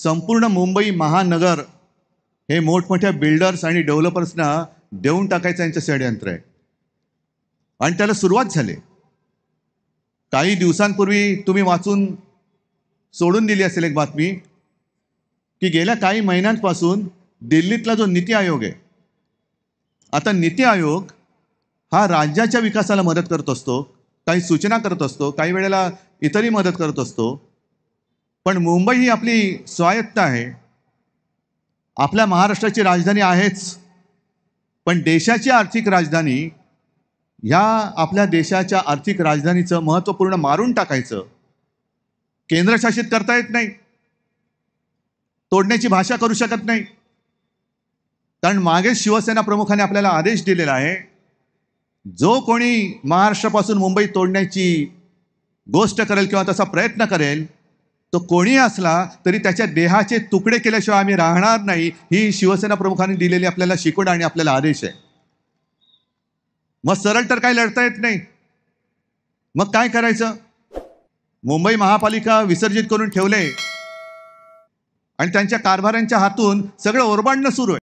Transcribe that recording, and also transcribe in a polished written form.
संपूर्ण मुंबई महानगर हे मोठमोठ्या बिल्डर्स आणि डेव्हलपर्सना देऊन टाकायचं यांचं षडयंत्र आहे आणि त्याला सुरुवात झाली। काही दिवसांपूर्वी तुम्ही वाचून सोडून दिली असेल एक बातमी की गेल्या काही महिन्यांपासून दिल्लीतला जो नीती आयोग आहे, आता नीती आयोग हा राज्याच्या विकासाला मदत करत असतो, काही सूचना करत असतो, काही वेळेला इतरही मदत करत असतो, पण मुंबई ही आपली स्वायत्त आहे, आपल्या महाराष्ट्राची राजधानी आहेच, पण देशाची आर्थिक राजधानी, ह्या आपल्या देशाच्या आर्थिक राजधानीचं महत्त्वपूर्ण मारून टाकायचं केंद्रशासित करता येत नाही, तोडण्याची भाषा करू शकत नाही। कारण मागे शिवसेना प्रमुखाने आपल्याला आदेश दिलेला आहे, जो कोणी महाराष्ट्रापासून मुंबई तोडण्याची गोष्ट करेल किंवा तसा प्रयत्न करेल तो कोणी असला तरी त्याच्या देहाचे तुकडे केल्याशिवाय आम्ही राहणार नाही, ही शिवसेना प्रमुखांनी दिलेली आपल्याला शिकवण आणि आपल्याला आदेश आहे। मग सरळ तर काही लढता येत नाही, मग काय करायचं? मुंबई महापालिका विसर्जित करून ठेवले आणि त्यांच्या कारभाऱ्यांच्या हातून सगळं ओरबाडणं सुरू आहे।